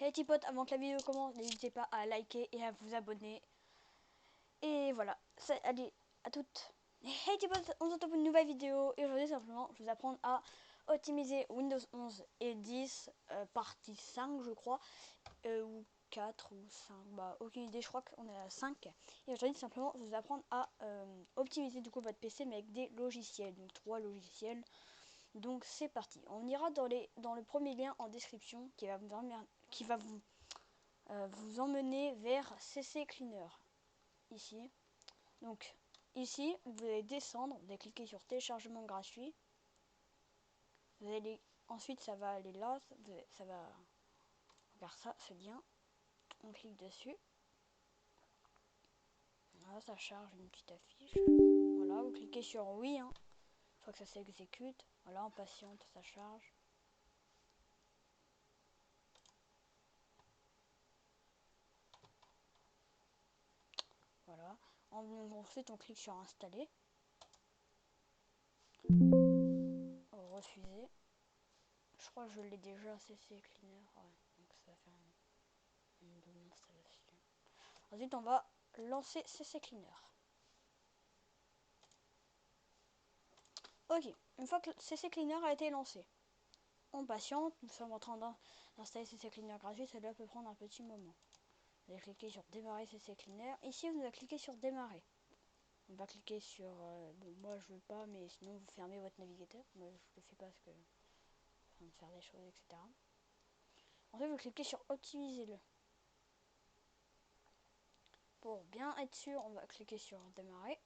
Hey petits potes, avant que la vidéo commence, n'hésitez pas à liker et à vous abonner. Et voilà, allez, à toutes. Hey petits potes, on se retrouve pour une nouvelle vidéo. Et aujourd'hui simplement, je vais vous apprendre à optimiser Windows 11 et 10, partie 5 je crois. Ou 4 ou 5, bah aucune idée, je crois qu'on est à 5. Et aujourd'hui simplement, je vais vous apprendre à optimiser du coup votre PC mais avec des logiciels. Donc 3 logiciels. Donc c'est parti. On ira dans le premier lien en description qui va vous emmener vers CC Cleaner ici. Donc ici vous allez descendre, vous allez cliquer sur téléchargement gratuit. Vous allez ensuite ça va aller là, ça va vers ça, ce lien. On clique dessus. Voilà, ça charge une petite affiche. Voilà, vous cliquez sur oui, hein, une fois que ça s'exécute. Voilà, on patiente, ça charge. Voilà. Ensuite, on clique sur installer. Refuser. Je crois que je l'ai déjà CC Cleaner. Ouais, donc ça va faire une double installation. Ensuite, on va lancer CC Cleaner. Ok, une fois que CC Cleaner a été lancé, on patiente. Nous sommes en train d'installer CC Cleaner gratuit. Cela peut prendre un petit moment. Vous allez cliquer sur démarrer CC Cleaner. Ici, vous allez cliquer sur démarrer. On va cliquer sur... bon, moi je veux pas, mais sinon vous fermez votre navigateur. Moi je le fais pas parce que je train de faire des choses, etc. Ensuite, vous cliquez sur optimiser-le. Pour bien être sûr, on va cliquer sur démarrer.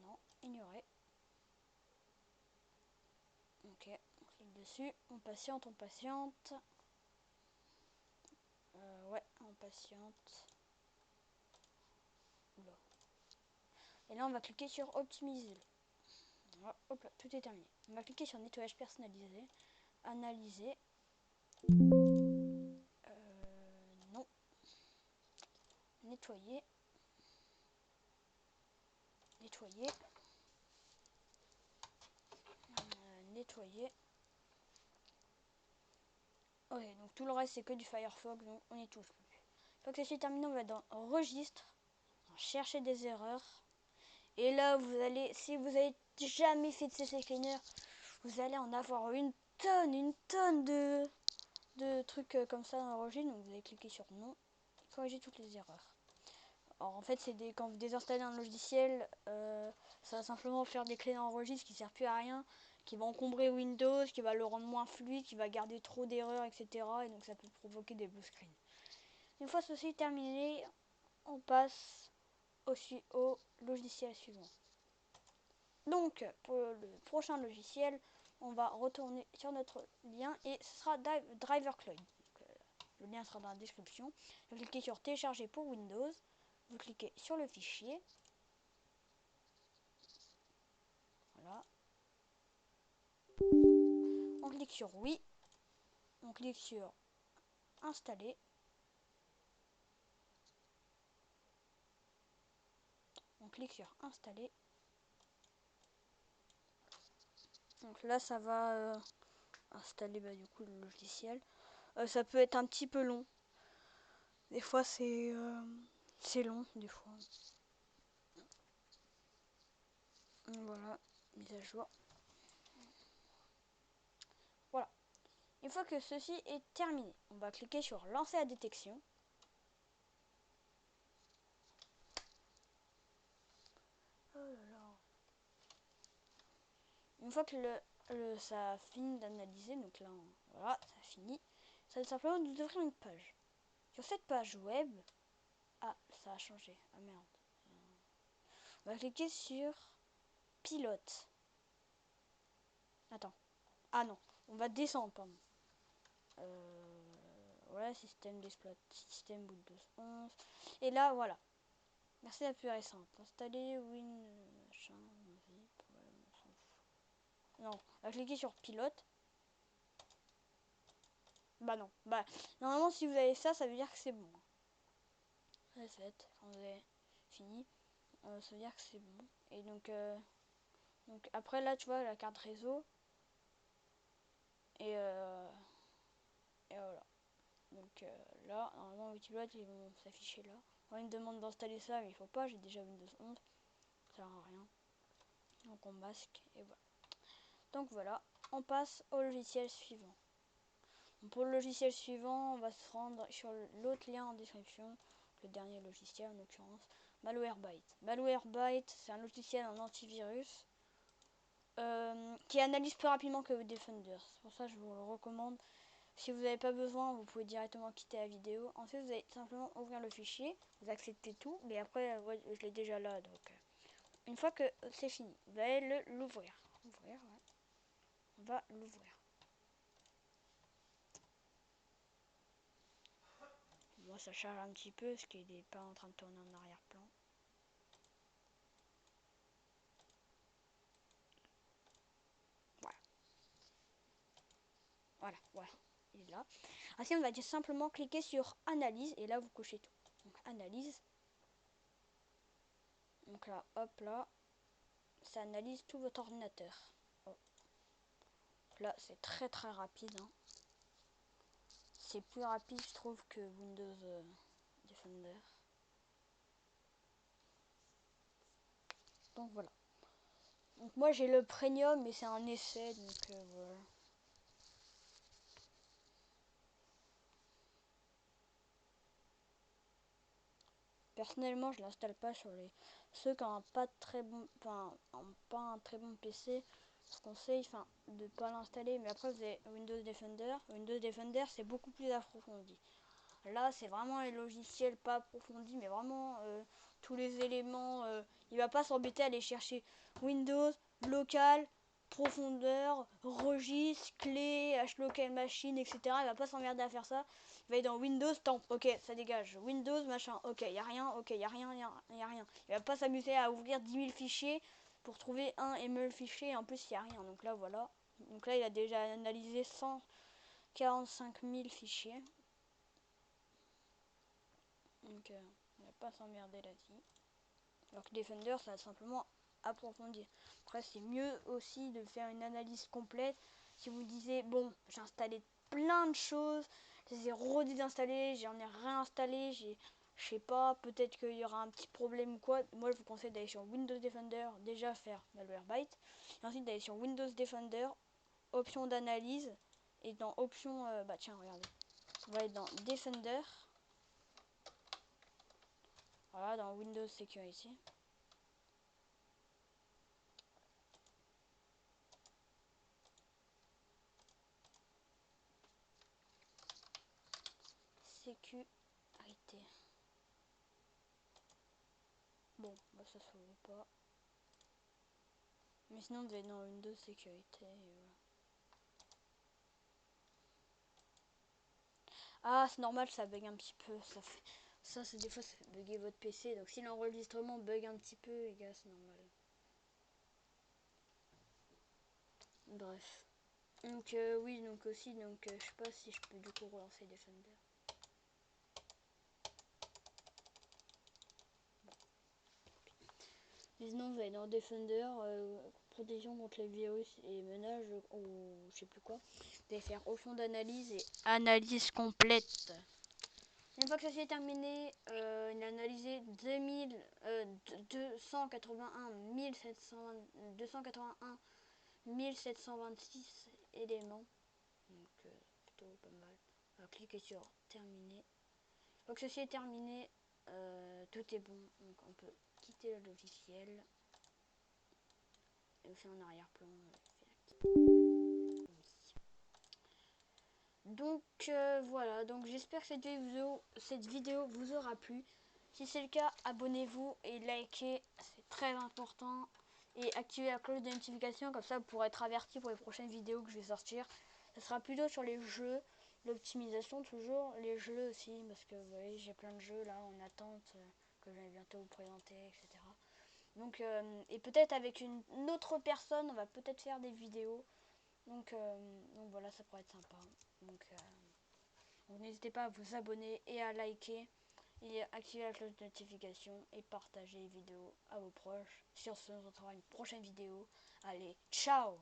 Non, ignorer. Ok, on clique dessus. On patiente, on patiente. Ouais, on patiente. Oula. Et là, on va cliquer sur optimiser. Voilà, hop là, tout est terminé. On va cliquer sur nettoyage personnalisé. Analyser. Non. Nettoyer. Nettoyer. Nettoyer. Ok, donc tout le reste c'est que du Firefox, donc on y touche plus. Une fois que c'est terminé, on va dans registre, chercher des erreurs. Et là, vous allez, si vous avez jamais fait de CC Cleaner, vous allez en avoir une tonne de trucs comme ça dans le registre. Donc vous allez cliquer sur non et corriger toutes les erreurs. Alors en fait, quand vous désinstallez un logiciel, ça va simplement faire des clés dans le registre qui ne servent plus à rien, qui va encombrer Windows, qui va le rendre moins fluide, qui va garder trop d'erreurs, etc. Et donc ça peut provoquer des blue screens. Une fois ceci terminé, on passe au logiciel suivant. Donc pour le prochain logiciel, on va retourner sur notre lien et ce sera DriverCloud. Le lien sera dans la description. Vous cliquez sur télécharger pour Windows. Vous cliquez sur le fichier. Voilà. On clique sur oui. On clique sur installer. On clique sur installer. Donc là, ça va installer du coup le logiciel. Ça peut être un petit peu long. Des fois, c'est long, des fois. Voilà, mise à jour. Voilà. Une fois que ceci est terminé, on va cliquer sur lancer la détection. Oh là là. Une fois que ça a fini d'analyser, donc là, voilà, ça a fini, ça va simplement nous ouvrir une page. Sur cette page web, ah, ça a changé, ah merde. On va cliquer sur pilote. Attends, ah non, on va descendre, pardon. Voilà, système système Windows 11. Et là, voilà. Merci la plus récente. Installer Win machin. Non, on va cliquer sur pilote. Bah non. Bah normalement si vous avez ça, ça veut dire que c'est bon. Reset, quand vous avez fini, ça veut dire que c'est bon. Et donc après là tu vois la carte réseau. Et voilà. Donc là, normalement multiplot ils vont s'afficher là. Moi, il me demande d'installer ça, mais il faut pas, j'ai déjà Windows 11. Ça sert à rien. Donc on masque et voilà. Donc voilà, on passe au logiciel suivant. Donc pour le logiciel suivant, on va se rendre sur l'autre lien en description, le dernier logiciel en l'occurrence, Malwarebytes. Malwarebytes, c'est un logiciel en antivirus qui analyse plus rapidement que Defender. C'est pour ça que je vous le recommande. Si vous n'avez pas besoin, vous pouvez directement quitter la vidéo. Ensuite, vous allez simplement ouvrir le fichier, vous acceptez tout, mais après, ouais, je l'ai déjà là, donc une fois que c'est fini, vous allez l'ouvrir. Ouais. On va l'ouvrir. Moi, ça charge un petit peu parce qu'il n'est pas en train de tourner en arrière-plan. Voilà, il est là. Ensuite, on va simplement cliquer sur analyse et là, vous cochez tout. Donc, analyse. Donc là, hop là, ça analyse tout votre ordinateur. Oh. Là, c'est très très rapide. Hein. C'est plus rapide, je trouve, que Windows Defender. Donc voilà. Donc moi, j'ai le Premium, mais c'est un essai, donc voilà. Personnellement, je l'installe pas sur les ceux qui n'ont pas très bon, enfin, pas un très bon PC. Je vous conseille, de pas l'installer. Mais après, vous avez Windows Defender. Windows Defender, c'est beaucoup plus approfondi. Là, c'est vraiment les logiciels pas approfondis, mais vraiment tous les éléments. Il va pas s'embêter à aller chercher Windows, local, profondeur, registre, clé, hlocal machine, etc. Il va pas s'emmerder à faire ça. Il va être dans Windows, temp, ok, ça dégage. Windows, machin, ok, y a rien, ok, y a rien, y a rien. Il va pas s'amuser à ouvrir 10 000 fichiers pour trouver un ML fichier. En plus, il n'y a rien. Donc là, voilà. Donc là, il a déjà analysé 145 000 fichiers. Donc on va pas s'emmerder là-dessus. Alors que Defender, ça va simplement approfondir. Après, c'est mieux aussi de faire une analyse complète. Si vous disiez, bon, j'ai installé plein de choses, je les ai redésinstallées, j'en ai réinstallé, je sais pas, peut-être qu'il y aura un petit problème ou quoi. Moi, je vous conseille d'aller sur Windows Defender, déjà faire Malwarebytes. Et ensuite d'aller sur Windows Defender, option d'analyse. Et dans option, bah tiens, regardez. On va être dans Defender. Voilà, dans Windows Security. Sécurité. Bon, bah ça s'ouvre pas. Mais sinon, vous allez dans Windows Sécurité. Voilà. Ah, c'est normal, ça bug un petit peu. Ça c'est des fois, ça fait bugger votre PC. Donc si l'enregistrement bug un petit peu, les gars, c'est normal. Bref. Donc oui, donc aussi, je sais pas si je peux du coup relancer Defender. Mais sinon, vous allez dans Defender, protection contre les virus et menaces, ou je sais plus quoi. Vous allez faire option d'analyse et analyse complète. Une fois que ça est terminé, il a analysé 281 éléments. Donc plutôt pas mal. On va cliquer sur terminer. Une fois que ceci est terminé, tout est bon. Donc on peut quitter le logiciel. Et aussi en arrière-plan. Oui. Donc voilà, donc j'espère que cette vidéo vous aura plu. Si c'est le cas, abonnez-vous et likez, c'est très important. Et activez la cloche de notification, comme ça vous pourrez être averti pour les prochaines vidéos que je vais sortir. Ce sera plutôt sur les jeux, l'optimisation toujours, les jeux aussi, parce que vous voyez, j'ai plein de jeux là en attente que je vais bientôt vous présenter, etc. Donc, et peut-être avec une autre personne, on va peut-être faire des vidéos. Donc voilà, ça pourrait être sympa. Donc n'hésitez pas à vous abonner et à liker et activer la cloche de notification et partager les vidéos à vos proches. Sur ce, on se retrouvera une prochaine vidéo. Allez, ciao!